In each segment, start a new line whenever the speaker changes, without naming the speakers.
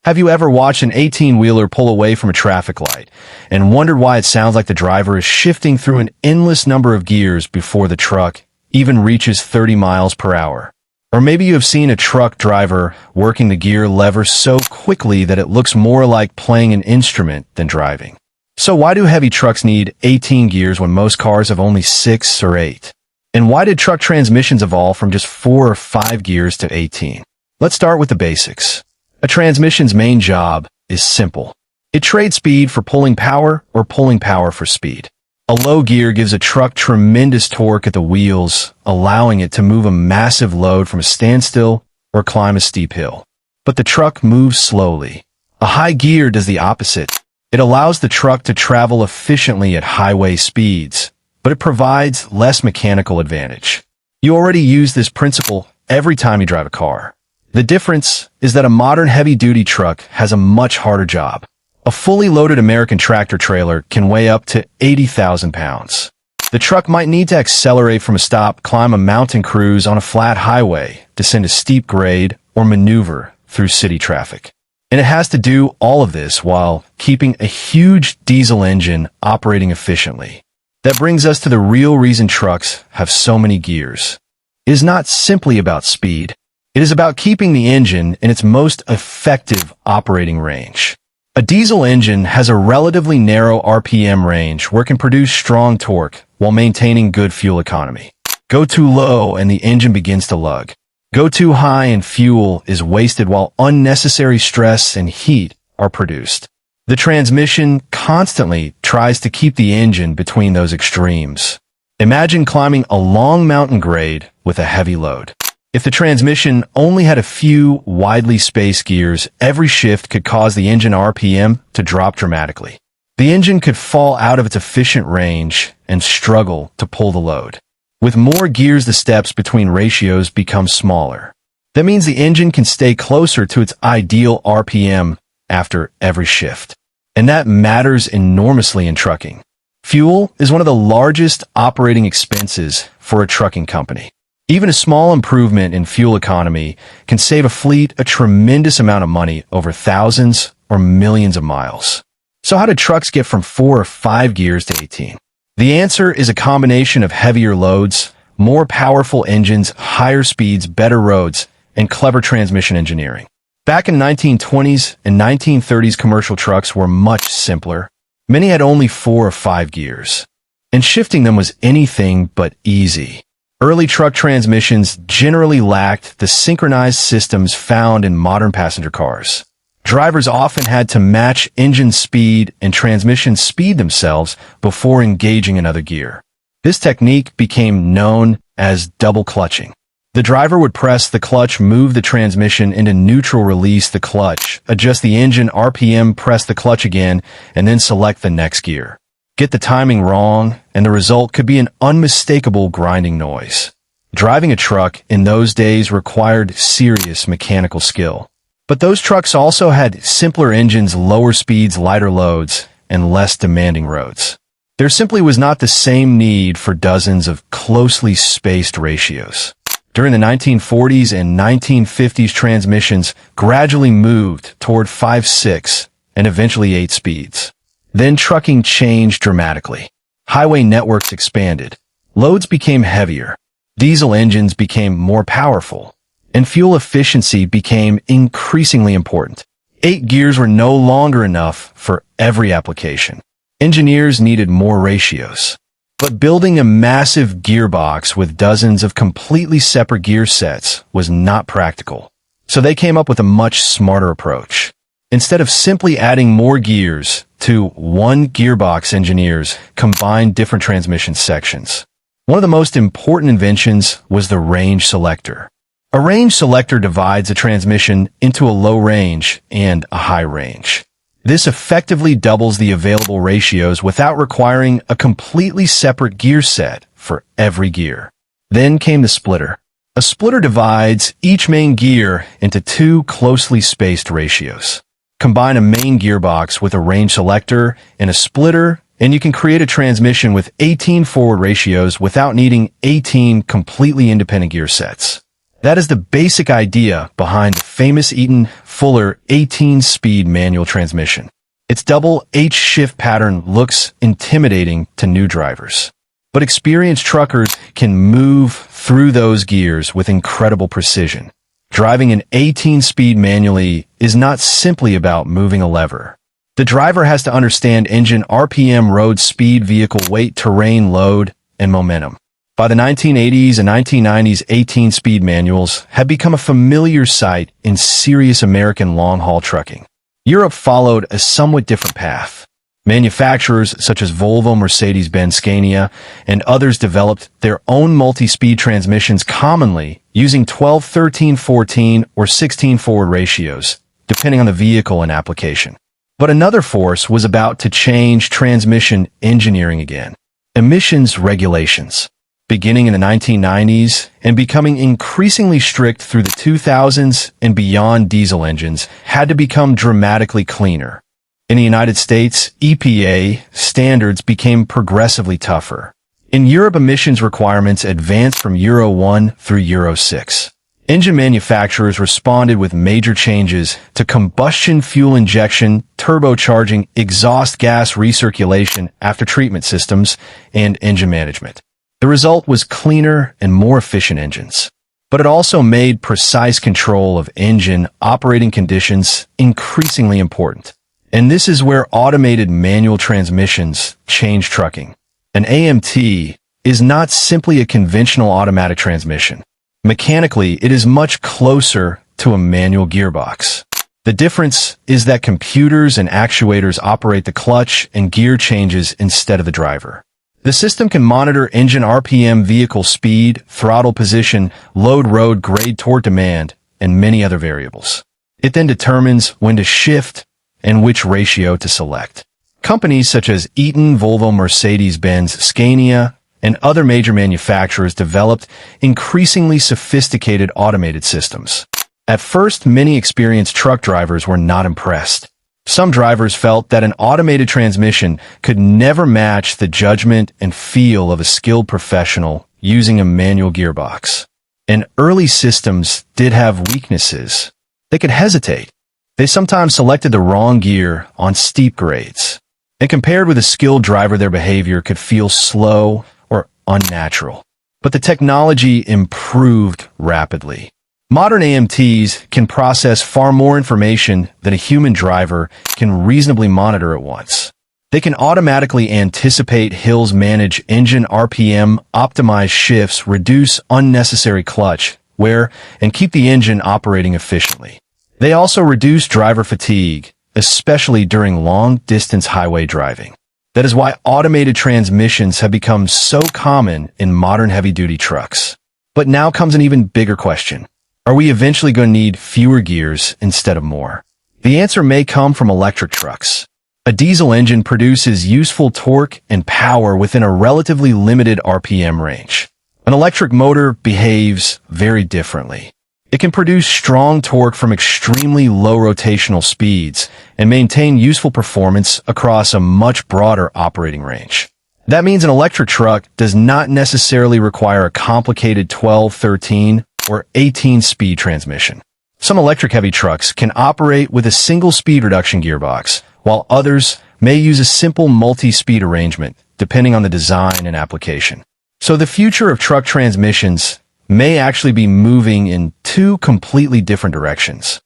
Have you ever watched an 18-wheeler pull away from a traffic light and wondered why it sounds like the driver is shifting through an endless number of gears before the truck even reaches 30 miles per hour? Or maybe you have seen a truck driver working the gear lever so quickly that it looks more like playing an instrument than driving. So why do heavy trucks need 18 gears when most cars have only 6 or 8? And why did truck transmissions evolve from just 4 or 5 gears to 18? Let's start with the basics. A transmission's main job is simple. It trades speed for pulling power or pulling power for speed. A low gear gives a truck tremendous torque at the wheels, allowing it to move a massive load from a standstill or climb a steep hill. But the truck moves slowly. A high gear does the opposite. It allows the truck to travel efficiently at highway speeds, but it provides less mechanical advantage. You already use this principle every time you drive a car. The difference is that a modern heavy-duty truck has a much harder job. A fully loaded American tractor trailer can weigh up to 80,000 pounds. The truck might need to accelerate from a stop, climb a mountain cruise on a flat highway, descend a steep grade, or maneuver through city traffic. And it has to do all of this while keeping a huge diesel engine operating efficiently. That brings us to the real reason trucks have so many gears. It is not simply about speed. It is about keeping the engine in its most effective operating range. A diesel engine has a relatively narrow RPM range where it can produce strong torque while maintaining good fuel economy. Go too low and the engine begins to lug. Go too high and fuel is wasted while unnecessary stress and heat are produced. The transmission constantly tries to keep the engine between those extremes. Imagine climbing a long mountain grade with a heavy load. If the transmission only had a few widely spaced gears, every shift could cause the engine RPM to drop dramatically. The engine could fall out of its efficient range and struggle to pull the load. With more gears, the steps between ratios become smaller. That means the engine can stay closer to its ideal RPM after every shift. And that matters enormously in trucking. Fuel is one of the largest operating expenses for a trucking company. Even a small improvement in fuel economy can save a fleet a tremendous amount of money over thousands or millions of miles. So how do trucks get from 4 or 5 gears to 18? The answer is a combination of heavier loads, more powerful engines, higher speeds, better roads, and clever transmission engineering. Back in 1920s and 1930s, commercial trucks were much simpler. Many had only 4 or 5 gears, and shifting them was anything but easy. Early truck transmissions generally lacked the synchronized systems found in modern passenger cars. Drivers often had to match engine speed and transmission speed themselves before engaging another gear. This technique became known as double clutching. The driver would press the clutch, move the transmission into neutral, release the clutch, adjust the engine RPM, press the clutch again, and then select the next gear. Get the timing wrong, and the result could be an unmistakable grinding noise. Driving a truck in those days required serious mechanical skill. But those trucks also had simpler engines, lower speeds, lighter loads, and less demanding roads. There simply was not the same need for dozens of closely spaced ratios. During the 1940s and 1950s, transmissions gradually moved toward 5, 6, and eventually 8 speeds. Then trucking changed dramatically. Highway networks expanded. Loads became heavier. Diesel engines became more powerful. And fuel efficiency became increasingly important. 8 gears were no longer enough for every application. Engineers needed more ratios. But building a massive gearbox with dozens of completely separate gear sets was not practical. So they came up with a much smarter approach. Instead of simply adding more gears to one gearbox, engineers combined different transmission sections. One of the most important inventions was the range selector. A range selector divides a transmission into a low range and a high range. This effectively doubles the available ratios without requiring a completely separate gear set for every gear. Then came the splitter. A splitter divides each main gear into 2 closely spaced ratios. Combine a main gearbox with a range selector and a splitter, and you can create a transmission with 18 forward ratios without needing 18 completely independent gear sets. That is the basic idea behind the famous Eaton-Fuller 18-speed manual transmission. Its double H-shift pattern looks intimidating to new drivers. But experienced truckers can move through those gears with incredible precision. Driving an 18-speed manually is not simply about moving a lever. The driver has to understand engine RPM, road speed, vehicle weight, terrain, load, and momentum. By the 1980s and 1990s, 18-speed manuals had become a familiar sight in serious American long-haul trucking. Europe followed a somewhat different path. Manufacturers such as Volvo, Mercedes-Benz, Scania, and others developed their own multi-speed transmissions, commonly using 12, 13, 14, or 16 forward ratios, depending on the vehicle and application. But another force was about to change transmission engineering again: emissions regulations. Beginning in the 1990s and becoming increasingly strict through the 2000s and beyond, diesel engines had to become dramatically cleaner. In the United States, EPA standards became progressively tougher. In Europe, emissions requirements advanced from Euro 1 through Euro 6. Engine manufacturers responded with major changes to combustion fuel injection, turbocharging, exhaust gas recirculation, after-treatment systems, and engine management. The result was cleaner and more efficient engines. But it also made precise control of engine operating conditions increasingly important. And this is where automated manual transmissions change trucking. An AMT is not simply a conventional automatic transmission. Mechanically, it is much closer to a manual gearbox. The difference is that computers and actuators operate the clutch and gear changes instead of the driver. The system can monitor engine RPM, vehicle speed, throttle position, load, road grade, torque demand, and many other variables. It then determines when to shift and which ratio to select. Companies such as Eaton, Volvo, Mercedes-Benz, Scania, and other major manufacturers developed increasingly sophisticated automated systems. At first, many experienced truck drivers were not impressed. Some drivers felt that an automated transmission could never match the judgment and feel of a skilled professional using a manual gearbox. And early systems did have weaknesses. They could hesitate. They sometimes selected the wrong gear on steep grades. And compared with a skilled driver, their behavior could feel slow or unnatural. But the technology improved rapidly. Modern AMTs can process far more information than a human driver can reasonably monitor at once. They can automatically anticipate hills, manage engine RPM, optimize shifts, reduce unnecessary clutch wear, and keep the engine operating efficiently. They also reduce driver fatigue, especially during long-distance highway driving. That is why automated transmissions have become so common in modern heavy-duty trucks. But now comes an even bigger question. Are we eventually going to need fewer gears instead of more? The answer may come from electric trucks. A diesel engine produces useful torque and power within a relatively limited RPM range. An electric motor behaves very differently. It can produce strong torque from extremely low rotational speeds and maintain useful performance across a much broader operating range. That means an electric truck does not necessarily require a complicated 12, 13, or 18-speed transmission. Some electric heavy trucks can operate with a single speed reduction gearbox, while others may use a simple multi-speed arrangement, depending on the design and application. So the future of truck transmissions may actually be moving in two completely different directions.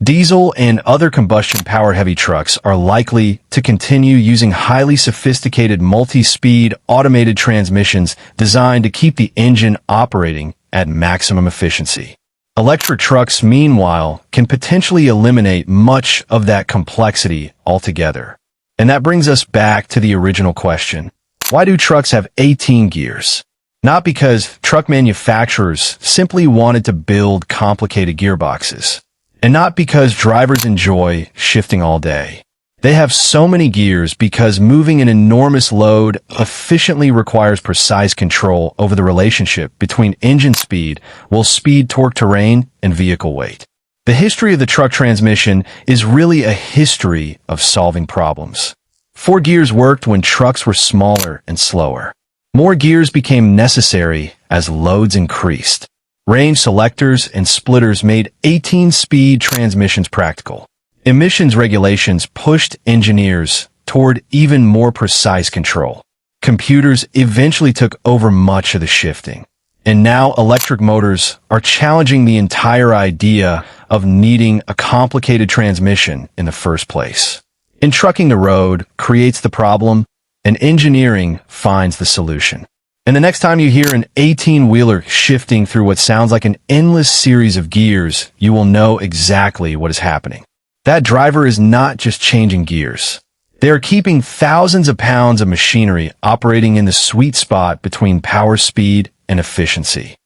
Diesel and other combustion-powered heavy trucks are likely to continue using highly sophisticated multi-speed automated transmissions designed to keep the engine operating at maximum efficiency. Electric trucks, meanwhile, can potentially eliminate much of that complexity altogether. And that brings us back to the original question. Why do trucks have 18 gears? Not because truck manufacturers simply wanted to build complicated gearboxes, and not because drivers enjoy shifting all day. They have so many gears because moving an enormous load efficiently requires precise control over the relationship between engine speed, wheel speed, torque, terrain, and vehicle weight. The history of the truck transmission is really a history of solving problems. 4 gears worked when trucks were smaller and slower. More gears became necessary as loads increased. Range selectors and splitters made 18-speed transmissions practical. Emissions regulations pushed engineers toward even more precise control. Computers eventually took over much of the shifting. And now electric motors are challenging the entire idea of needing a complicated transmission in the first place. In trucking, the road creates the problem, and engineering finds the solution. And the next time you hear an 18-wheeler shifting through what sounds like an endless series of gears, you will know exactly what is happening. That driver is not just changing gears. They are keeping thousands of pounds of machinery operating in the sweet spot between power, speed, and efficiency.